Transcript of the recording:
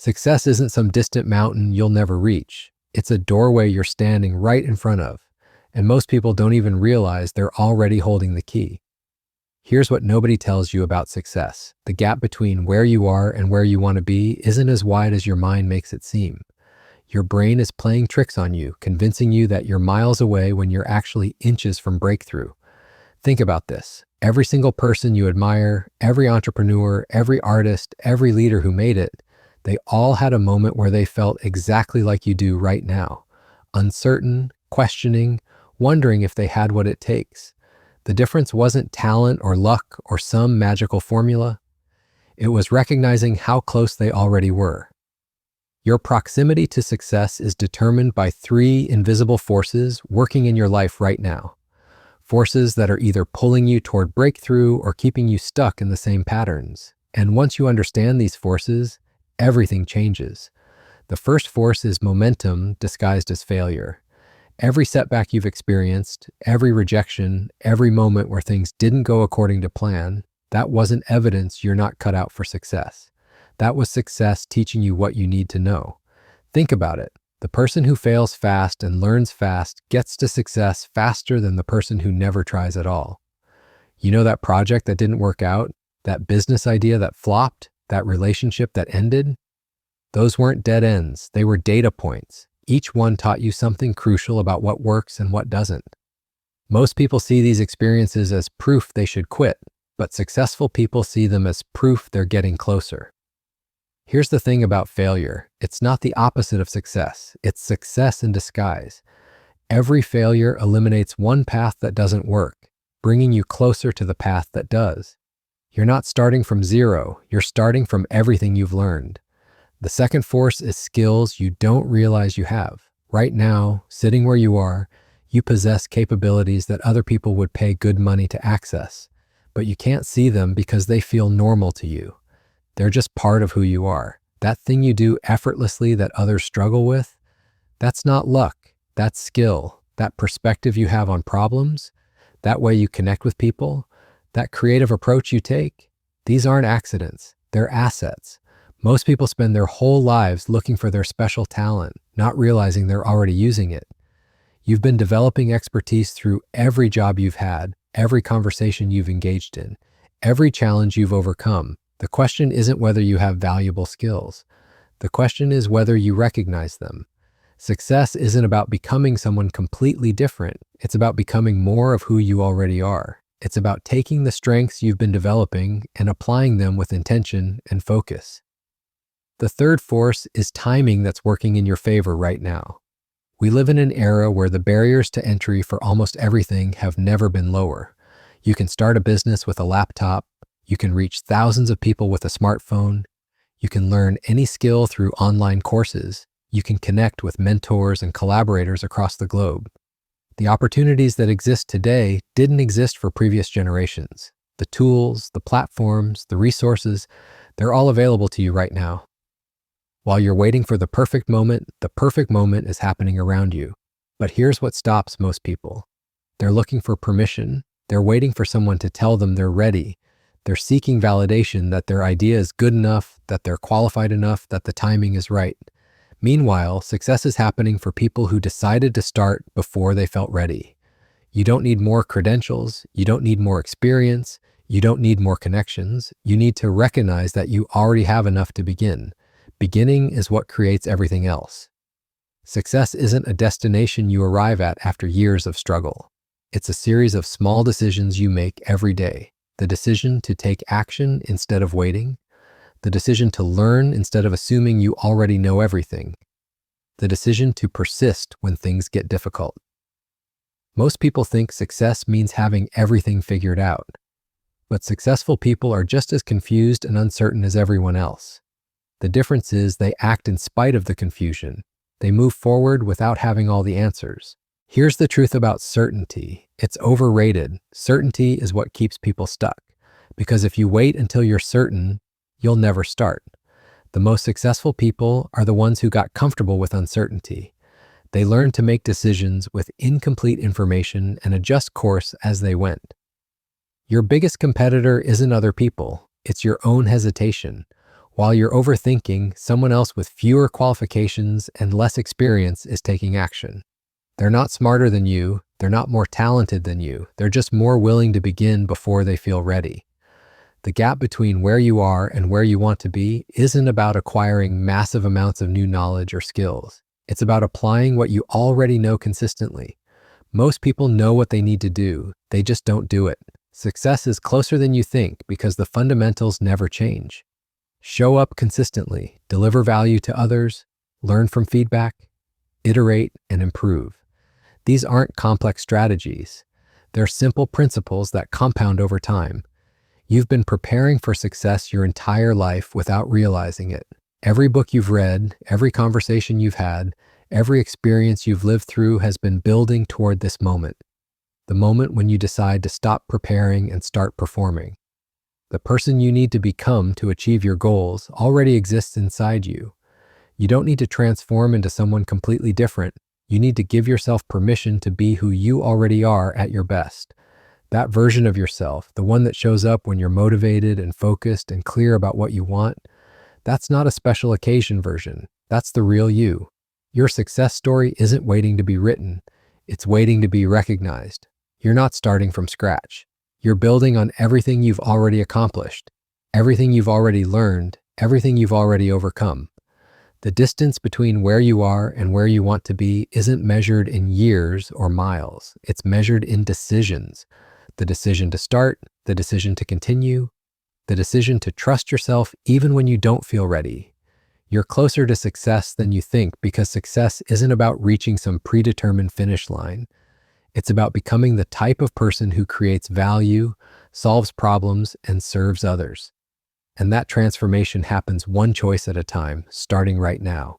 Success isn't some distant mountain you'll never reach. It's a doorway you're standing right in front of, and most people don't even realize they're already holding the key. Here's what nobody tells you about success. The gap between where you are and where you want to be isn't as wide as your mind makes it seem. Your brain is playing tricks on you, convincing you that you're miles away when you're actually inches from breakthrough. Think about this. Every single person you admire, every entrepreneur, every artist, every leader who made it, they all had a moment where they felt exactly like you do right now. Uncertain, questioning, wondering if they had what it takes. The difference wasn't talent or luck or some magical formula. It was recognizing how close they already were. Your proximity to success is determined by three invisible forces working in your life right now. Forces that are either pulling you toward breakthrough or keeping you stuck in the same patterns. And once you understand these forces, everything changes. The first force is momentum disguised as failure. Every setback you've experienced, every rejection, every moment where things didn't go according to plan, that wasn't evidence you're not cut out for success. That was success teaching you what you need to know. Think about it. The person who fails fast and learns fast gets to success faster than the person who never tries at all. You know that project that didn't work out? That business idea that flopped? That relationship that ended? Those weren't dead ends. They were data points. Each one taught you something crucial about what works and what doesn't. Most people see these experiences as proof they should quit, but successful people see them as proof they're getting closer. Here's the thing about failure. It's not the opposite of success. It's success in disguise. Every failure eliminates one path that doesn't work, bringing you closer to the path that does. You're not starting from zero. You're starting from everything you've learned. The second force is skills you don't realize you have. Right now, sitting where you are, you possess capabilities that other people would pay good money to access, but you can't see them because they feel normal to you. They're just part of who you are. That thing you do effortlessly that others struggle with, that's not luck. That's skill. That perspective you have on problems, that way you connect with people, that creative approach you take, these aren't accidents. They're assets. Most people spend their whole lives looking for their special talent, not realizing they're already using it. You've been developing expertise through every job you've had, every conversation you've engaged in, every challenge you've overcome. The question isn't whether you have valuable skills. The question is whether you recognize them. Success isn't about becoming someone completely different. It's about becoming more of who you already are. It's about taking the strengths you've been developing and applying them with intention and focus. The third force is timing that's working in your favor right now. We live in an era where the barriers to entry for almost everything have never been lower. You can start a business with a laptop. You can reach thousands of people with a smartphone. You can learn any skill through online courses. You can connect with mentors and collaborators across the globe. The opportunities that exist today didn't exist for previous generations. The tools, the platforms, the resources, they're all available to you right now. While you're waiting for the perfect moment is happening around you. But here's what stops most people. They're looking for permission. They're waiting for someone to tell them they're ready. They're seeking validation that their idea is good enough, that they're qualified enough, that the timing is right. Meanwhile, success is happening for people who decided to start before they felt ready. You don't need more credentials. You don't need more experience. You don't need more connections. You need to recognize that you already have enough to begin. Beginning is what creates everything else. Success isn't a destination you arrive at after years of struggle. It's a series of small decisions you make every day. The decision to take action instead of waiting. The decision to learn instead of assuming you already know everything. The decision to persist when things get difficult. Most people think success means having everything figured out. But successful people are just as confused and uncertain as everyone else. The difference is they act in spite of the confusion. They move forward without having all the answers. Here's the truth about certainty. It's overrated. Certainty is what keeps people stuck. Because if you wait until you're certain, you'll never start. The most successful people are the ones who got comfortable with uncertainty. They learned to make decisions with incomplete information and adjust course as they went. Your biggest competitor isn't other people. It's your own hesitation. While you're overthinking, someone else with fewer qualifications and less experience is taking action. They're not smarter than you, they're not more talented than you, they're just more willing to begin before they feel ready. The gap between where you are and where you want to be isn't about acquiring massive amounts of new knowledge or skills. It's about applying what you already know consistently. Most people know what they need to do, they just don't do it. Success is closer than you think because the fundamentals never change. Show up consistently, deliver value to others, learn from feedback, iterate, and improve. These aren't complex strategies. They're simple principles that compound over time. You've been preparing for success your entire life without realizing it. Every book you've read, every conversation you've had, every experience you've lived through has been building toward this moment. The moment when you decide to stop preparing and start performing. The person you need to become to achieve your goals already exists inside you. You don't need to transform into someone completely different. You need to give yourself permission to be who you already are at your best. That version of yourself, the one that shows up when you're motivated and focused and clear about what you want, that's not a special occasion version. That's the real you. Your success story isn't waiting to be written. It's waiting to be recognized. You're not starting from scratch. You're building on everything you've already accomplished, everything you've already learned, everything you've already overcome. The distance between where you are and where you want to be isn't measured in years or miles. It's measured in decisions. The decision to start, the decision to continue, the decision to trust yourself even when you don't feel ready. You're closer to success than you think because success isn't about reaching some predetermined finish line. It's about becoming the type of person who creates value, solves problems, and serves others. And that transformation happens one choice at a time, starting right now.